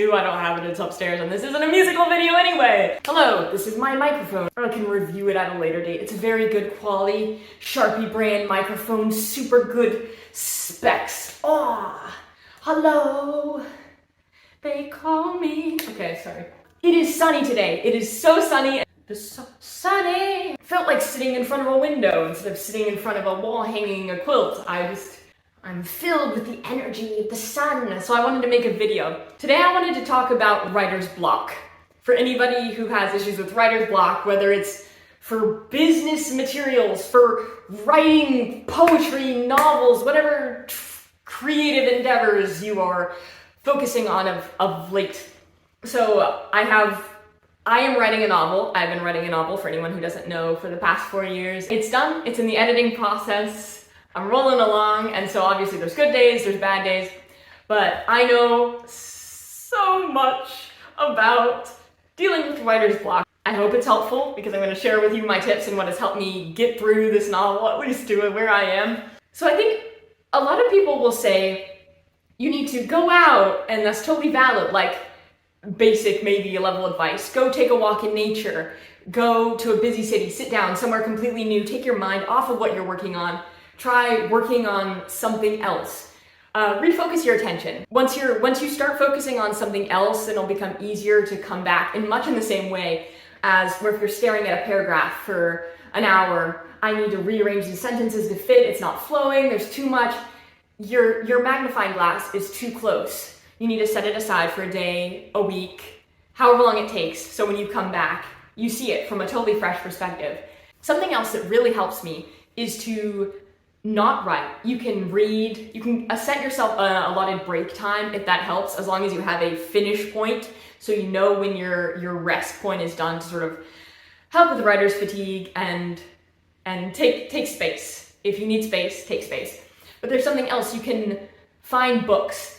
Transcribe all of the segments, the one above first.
do. I don't have it, it's upstairs, and this isn't a musical video anyway. Hello, this is my microphone. I can review it at a later date. It's a very good quality, Sharpie brand microphone, super good specs. Oh, hello, they call me. Okay, sorry. It is sunny today. It is so sunny. It's so sunny. Felt like sitting in front of a window instead of sitting in front of a wall hanging a quilt. I'm filled with the energy of the sun, so I wanted to make a video. Today I wanted to talk about writer's block. For anybody who has issues with writer's block, whether it's for business materials, for writing poetry, novels, whatever creative endeavors you are focusing on of late. So I am writing a novel. I've been writing a novel, for anyone who doesn't know, for the past 4 years. It's done, it's in the editing process. I'm rolling along, and so obviously there's good days, there's bad days, but I know so much about dealing with writer's block. I hope it's helpful because I'm going to share with you my tips and what has helped me get through this novel, at least to where I am. So I think a lot of people will say you need to go out, and that's totally valid, like basic maybe level advice. Go take a walk in nature, go to a busy city, sit down somewhere completely new, take your mind off of what you're working on. Try working on something else. Refocus your attention. Once you start focusing on something else, it'll become easier to come back in much in the same way as where if you're staring at a paragraph for an hour, I need to rearrange the sentences to fit, it's not flowing, there's too much. Your magnifying glass is too close. You need to set it aside for a day, a week, however long it takes, so when you come back, you see it from a totally fresh perspective. Something else that really helps me is to not write. You can read, you can set yourself an allotted break time if that helps, as long as you have a finish point so you know when your rest point is done, to sort of help with writer's fatigue and take space. If you need space, take space. But there's something else. You can find books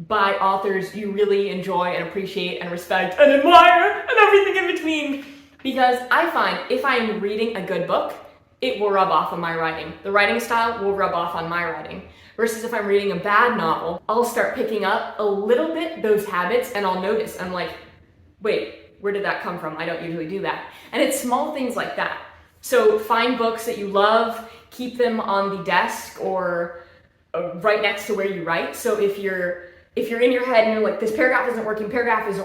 by authors you really enjoy and appreciate and respect and admire and everything in between, because I find if I'm reading a good book, it will rub off on my writing. The writing style will rub off on my writing. Versus if I'm reading a bad novel, I'll start picking up a little bit those habits, and I'll notice, I'm like, wait, where did that come from? I don't usually do that. And it's small things like that. So find books that you love, keep them on the desk or right next to where you write. So if you're in your head and you're like, this paragraph isn't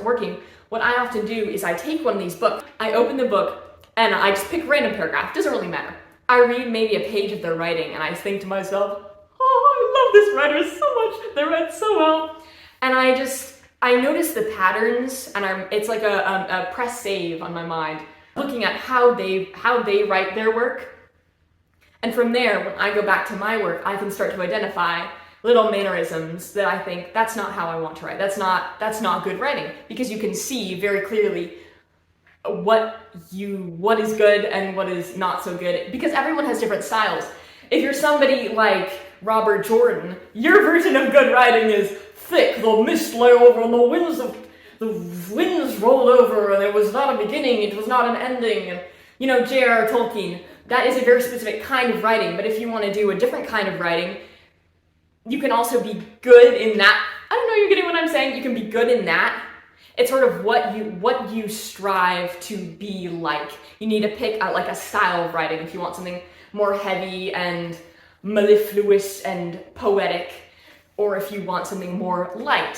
working, what I often do is I take one of these books, I open the book, and I just pick a random paragraph, doesn't really matter. I read maybe a page of their writing and I think to myself, oh, I love this writer so much, they write so well. And I notice the patterns, and it's like a press save on my mind, looking at how they write their work. And from there, when I go back to my work, I can start to identify little mannerisms that I think, that's not how I want to write. That's not good writing, because you can see very clearly what is good and what is not so good, because everyone has different styles. If you're somebody like Robert Jordan, your version of good writing is thick, the mist lay over and the winds rolled over, and there was not a beginning, it was not an ending. And, J.R.R. Tolkien, that is a very specific kind of writing. But if you want to do a different kind of writing, you can also be good in that. I don't know, you're getting what I'm saying? You can be good in that. It's sort of what you strive to be like. You need to pick like a style of writing if you want something more heavy and mellifluous and poetic, or if you want something more light.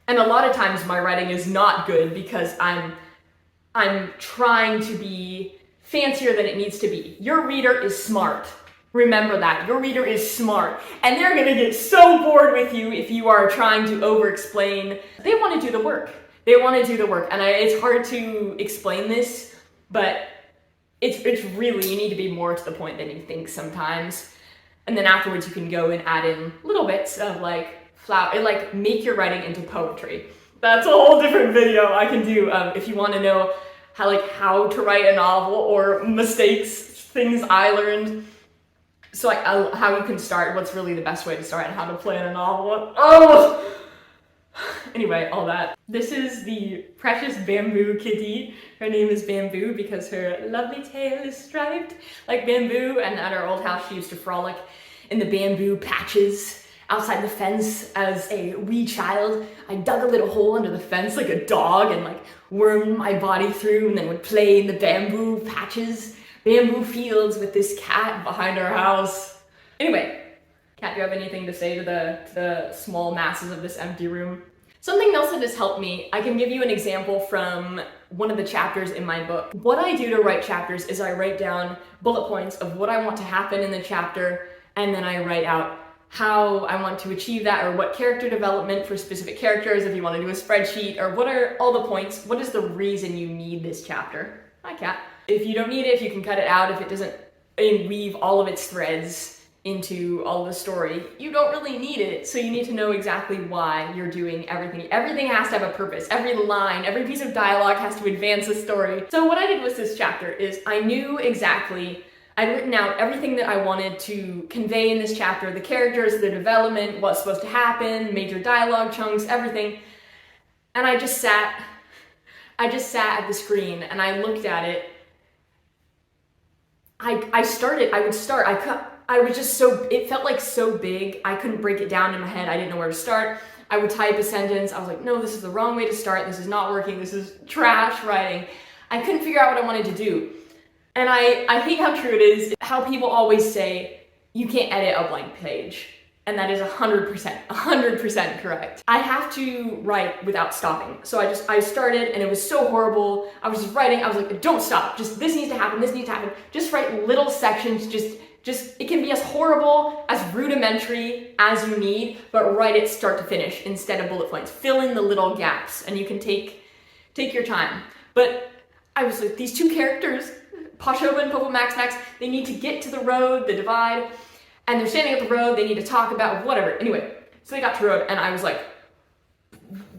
And a lot of times my writing is not good because I'm trying to be fancier than it needs to be. Your reader is smart. Remember that. Your reader is smart. And they're gonna get so bored with you if you are trying to over-explain. They want to do the work. And it's hard to explain this, but it's really, you need to be more to the point than you think sometimes. And then afterwards you can go and add in little bits of like make your writing into poetry. That's a whole different video I can do if you want to know how to write a novel, or mistakes, things I learned. So how you can start, what's really the best way to start, and how to plan a novel. Oh! Anyway, all that. This is the precious bamboo kitty. Her name is Bamboo because her lovely tail is striped like bamboo, and at our old house she used to frolic in the bamboo patches outside the fence as a wee child. I dug a little hole under the fence like a dog and like wormed my body through and then would play in the bamboo patches, bamboo fields with this cat behind our house. Anyway, Kat, do you have anything to say to the small masses of this empty room? Something else that has helped me, I can give you an example from one of the chapters in my book. What I do to write chapters is I write down bullet points of what I want to happen in the chapter, and then I write out how I want to achieve that, or what character development for specific characters, if you want to do a spreadsheet, or what are all the points, what is the reason you need this chapter? Hi, Kat. If you don't need it, if you can cut it out, if it doesn't weave all of its threads into all the story, you don't really need it. So you need to know exactly why you're doing everything. Everything has to have a purpose. Every line, every piece of dialogue has to advance the story. So what I did with this chapter is I knew exactly, I'd written out everything that I wanted to convey in this chapter, the characters, the development, what's supposed to happen, major dialogue chunks, everything. And I just sat at the screen and I looked at it. It felt like so big, I couldn't break it down in my head, I didn't know where to start. I would type a sentence, I was like, no, this is the wrong way to start, this is not working, this is trash writing. I couldn't figure out what I wanted to do. And I hate how true it is, how people always say, you can't edit a blank page. And that is 100% correct. I have to write without stopping. So I started and it was so horrible. I was just writing, I was like, don't stop, just this needs to happen, this needs to happen. Just write little sections, just it can be as horrible, as rudimentary as you need, but write it start to finish instead of bullet points. Fill in the little gaps and you can take your time. But I was like, these two characters, Pashoba and Popo Max Max, they need to get to the road, the divide, and they're standing at the road, they need to talk about whatever. Anyway, so they got to the road and I was like,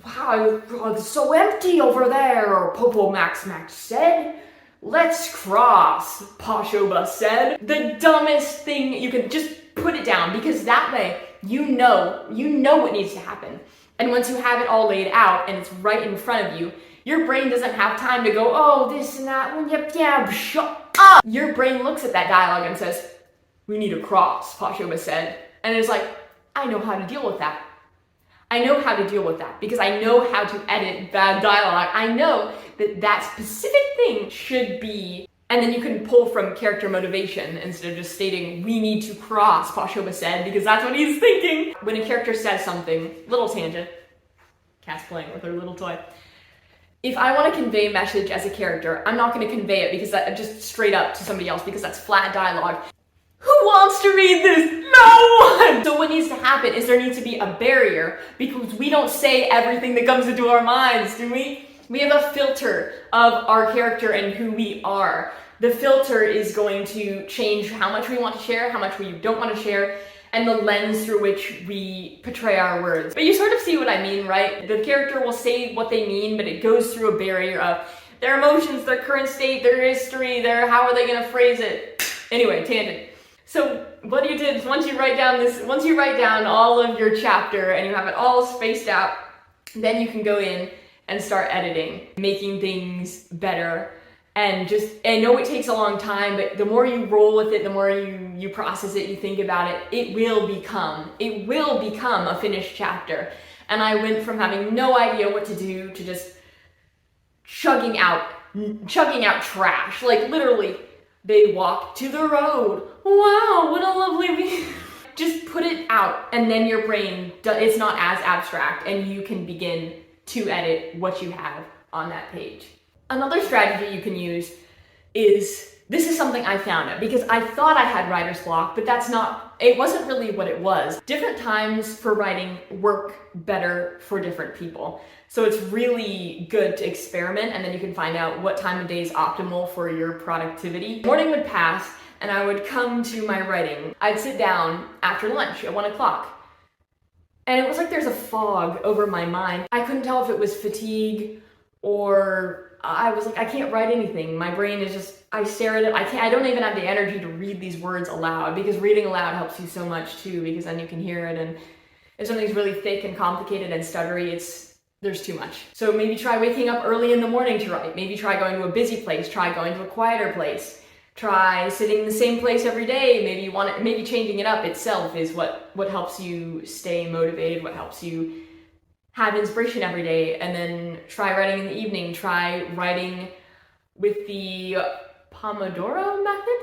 wow, it's so empty over there, or Popo Max Max said. Let's cross, Pashoba said. The dumbest thing, you can just put it down, because that way you know what needs to happen. And once you have it all laid out and it's right in front of you, your brain doesn't have time to go, oh, this and that, yep, yeah, shut up. Your brain looks at that dialogue and says, we need to cross, Pashoba said. And it's like, I know how to deal with that. I know how to deal with that because I know how to edit bad dialogue. I know that specific thing should be, and then you can pull from character motivation instead of just stating, we need to cross, Pashoba said, because that's what he's thinking. When a character says something, little tangent, Cat's playing with her little toy. If I want to convey a message as a character, I'm not going to convey it because that just straight up to somebody else because that's flat dialogue. Who wants to read this? No one! So what needs to happen is there needs to be a barrier because we don't say everything that comes into our minds, do we? We have a filter of our character and who we are. The filter is going to change how much we want to share, how much we don't want to share, and the lens through which we portray our words. But you sort of see what I mean, right? The character will say what they mean, but it goes through a barrier of their emotions, their current state, their history, how are they gonna phrase it? Anyway, tangent. So what you did is once you write down all of your chapter and you have it all spaced out, then you can go in and start editing, making things better. And I know it takes a long time, but the more you roll with it, the more you process it, you think about it, it will become a finished chapter. And I went from having no idea what to do to just chugging out trash. Like literally, they walk to the road. Wow, what a lovely view. Just put it out and then your brain, it's not as abstract and you can begin to edit what you have on that page. Another strategy you can use is, this is something I found out because I thought I had writer's block, but it wasn't really what it was. Different times for writing work better for different people. So it's really good to experiment and then you can find out what time of day is optimal for your productivity. Morning would pass and I would come to my writing. I'd sit down after lunch at 1 o'clock. And it was like there's a fog over my mind. I couldn't tell if it was fatigue or I was like, I can't write anything. My brain is just, I stare at it. I don't even have the energy to read these words aloud because reading aloud helps you so much too because then you can hear it, and if something's really thick and complicated and stuttery, there's too much. So maybe try waking up early in the morning to write. Maybe try going to a busy place. Try going to a quieter place. Try sitting in the same place every day. Maybe changing it up itself is what helps you stay motivated, what helps you have inspiration every day. And then try writing in the evening. Try writing with the Pomodoro method,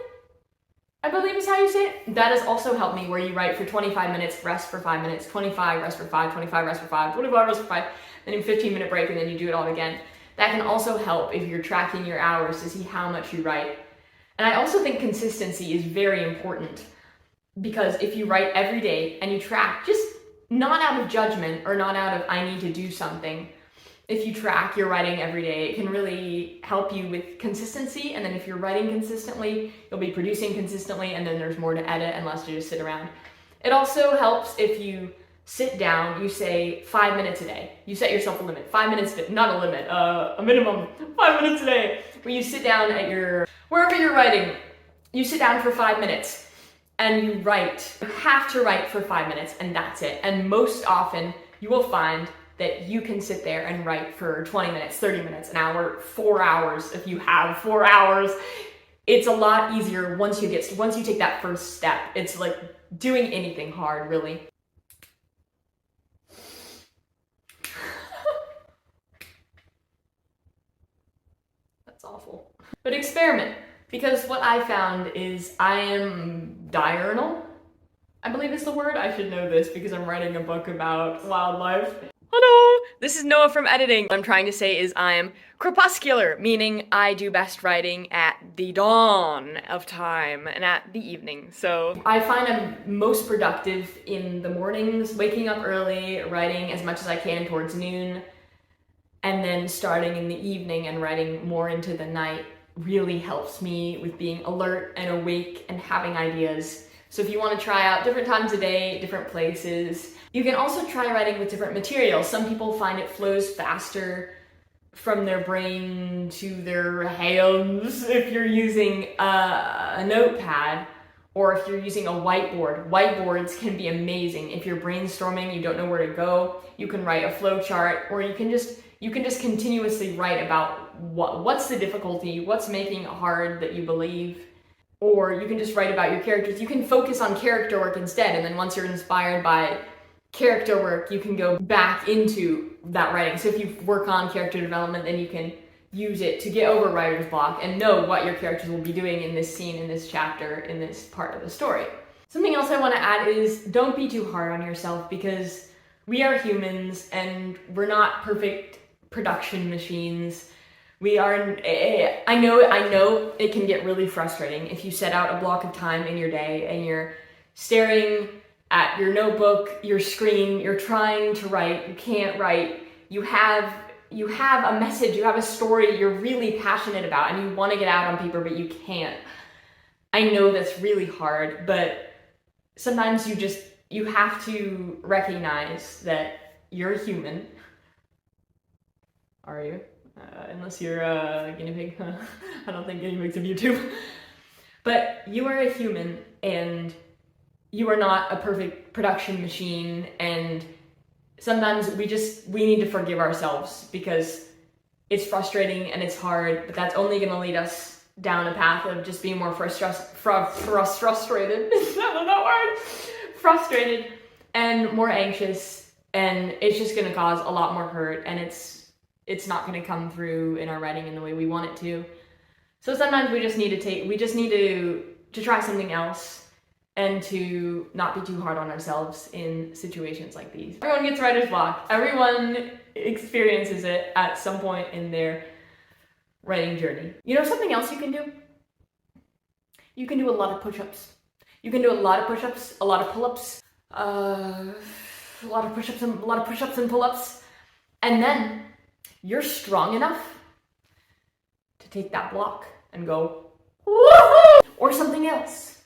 I believe is how you say it. That has also helped me, where you write for 25 minutes, rest for 5 minutes, 25, rest for 5, 25, rest for 5, 25, rest for 5, then a 15-minute break, and then you do it all again. That can also help if you're tracking your hours to see how much you write. And I also think consistency is very important, because if you write every day and you track, just not out of judgment or not out of I need to do something, if you track your writing every day, it can really help you with consistency. And then if you're writing consistently, you'll be producing consistently, and then there's more to edit and less to just sit around. It also helps if you sit down, you say 5 minutes a day. You set yourself a limit, 5 minutes, not a limit, a minimum, 5 minutes a day, where you sit down at wherever you're writing, you sit down for 5 minutes and you write. You have to write for 5 minutes, and that's it. And most often you will find that you can sit there and write for 20 minutes, 30 minutes, an hour, 4 hours. If you have 4 hours, it's a lot easier once you take that first step. It's like doing anything hard, really. That's awful. But experiment, because what I found is I am diurnal, I believe is the word. I should know this because I'm writing a book about wildlife. Hello! This is Noah from editing. What I'm trying to say is I'm crepuscular, meaning I do best writing at the dawn of time and at the evening. So I find I'm most productive in the mornings, waking up early, writing as much as I can towards noon, and then starting in the evening and writing more into the night really helps me with being alert and awake and having ideas. So if you want to try out different times a day, different places, you can also try writing with different materials. Some people find it flows faster from their brain to their hands if you're using a notepad, or if you're using a whiteboard. Whiteboards can be amazing. If you're brainstorming, you don't know where to go, you can write a flow chart, or you can just continuously write about what's the difficulty, what's making it hard that you believe. Or you can just write about your characters. You can focus on character work instead, and then once you're inspired by character work, you can go back into that writing. So if you work on character development, then you can use it to get over writer's block and know what your characters will be doing in this scene, in this chapter, in this part of the story. Something else I want to add is don't be too hard on yourself, because we are humans and we're not perfect production machines. I know it can get really frustrating if you set out a block of time in your day and you're staring at your notebook, your screen, you're trying to write, you can't write, you have a message, you have a story you're really passionate about and you want to get out on paper, but you can't. I know that's really hard, but sometimes you have to recognize that you're human. Are you? Unless you're a guinea pig. I don't think guinea pigs have YouTube. But you are a human, and you are not a perfect production machine, and sometimes we need to forgive ourselves, because it's frustrating and it's hard, but that's only going to lead us down a path of just being more frustrated. Is that word? Frustrated and more anxious, and it's just going to cause a lot more hurt, and it's not going to come through in our writing in the way we want it to. So sometimes we just need to try something else and to not be too hard on ourselves in situations like these. Everyone gets writer's block. Everyone experiences it at some point in their writing journey. You know something else you can do? You can do a lot of push-ups. You can do a lot of push-ups, a lot of pull-ups, a lot of push-ups and pull-ups, and then you're strong enough to take that block and go, woohoo! Or something else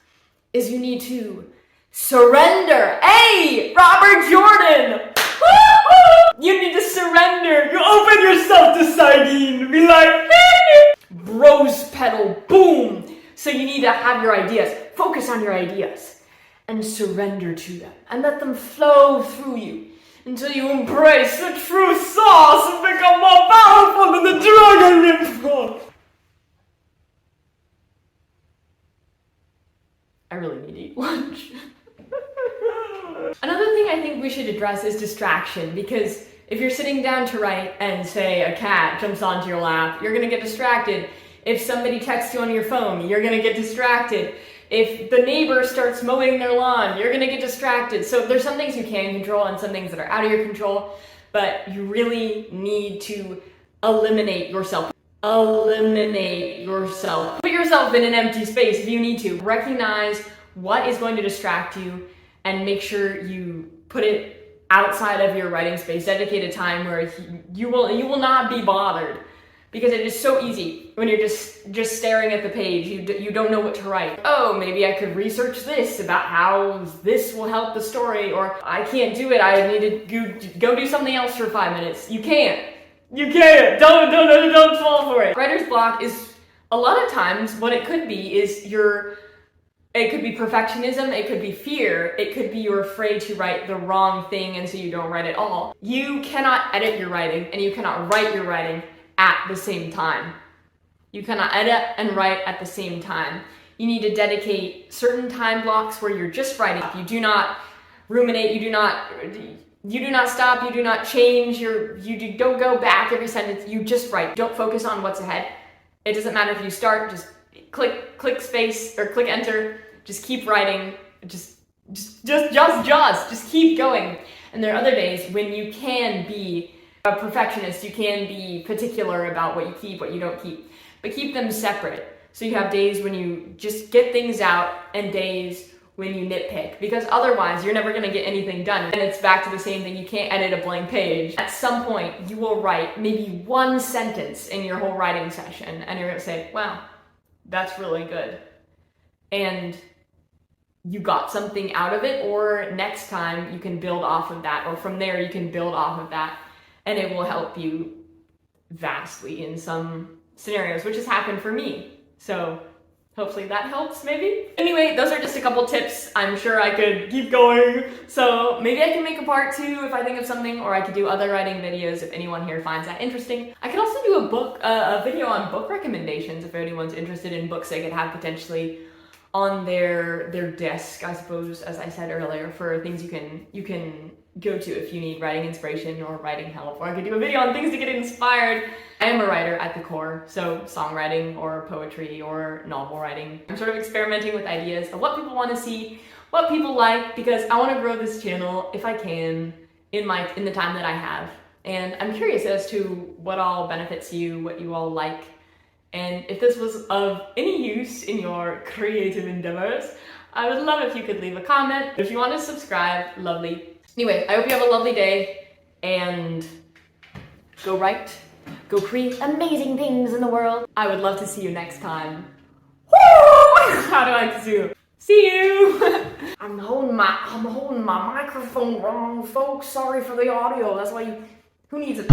is you need to surrender. Hey, Robert Jordan! Woo-hoo! You need to surrender. You open yourself to sardine. Be like, rose petal, boom. So you need to have your ideas. Focus on your ideas and surrender to them and let them flow through you until you embrace the true sauce and become more powerful than the dragon in front. I really need to eat lunch. Another thing I think we should address is distraction, because if you're sitting down to write and say a cat jumps onto your lap, you're gonna get distracted. If somebody texts you on your phone, you're gonna get distracted. If the neighbor starts mowing their lawn, you're gonna get distracted. So there's some things you can control and some things that are out of your control, but you really need to eliminate yourself. Eliminate yourself. Put yourself in an empty space if you need to. Recognize what is going to distract you and make sure you put it outside of your writing space. Dedicate a time where you will not be bothered, because it is so easy when you're just staring at the page. You don't know what to write. Oh, maybe I could research this about how this will help the story, or I can't do it. I need to go do something else for 5 minutes. You can't. You can't. Don't fall for it. Writer's block is a lot of times what it could be is it could be perfectionism, it could be fear, it could be you're afraid to write the wrong thing and so you don't write at all. You cannot edit your writing and you cannot write your writing at the same time. You cannot edit and write at the same time. You need to dedicate certain time blocks where you're just writing. You do not ruminate, you do not stop, you do not change, you don't go back every sentence, you just write. Don't focus on what's ahead. It doesn't matter if you start, just click space or click enter, just keep writing, just keep going. And there are other days when you can be a perfectionist, you can be particular about what you keep, what you don't keep, but keep them separate. So you have days when you just get things out and days when you nitpick, because otherwise you're never gonna get anything done. And it's back to the same thing, you can't edit a blank page. At some point you will write maybe one sentence in your whole writing session and you're gonna say, wow, that's really good. And you got something out of it, or next time you can build off of that, or from there you can build off of that, and it will help you vastly in some scenarios, which has happened for me. So hopefully that helps, maybe. Anyway, those are just a couple tips. I'm sure I could keep going. So maybe I can make a part 2 if I think of something, or I could do other writing videos if anyone here finds that interesting. I could also do a video on book recommendations if anyone's interested in books they could have potentially on their desk, I suppose, as I said earlier, for things you can go to if you need writing inspiration or writing help. Or I could do a video on things to get inspired. I am a writer at the core, so songwriting or poetry or novel writing. I'm sort of experimenting with ideas of what people want to see, what people like, because I want to grow this channel if I can in the time that I have. And I'm curious as to what all benefits you, what you all like. And if this was of any use in your creative endeavors, I would love if you could leave a comment. If you want to subscribe, lovely. Anyway, I hope you have a lovely day, and go write, go create amazing things in the world. I would love to see you next time. Woo! How do I do? See you! I'm holding my microphone wrong, folks. Sorry for the audio. That's why who needs it?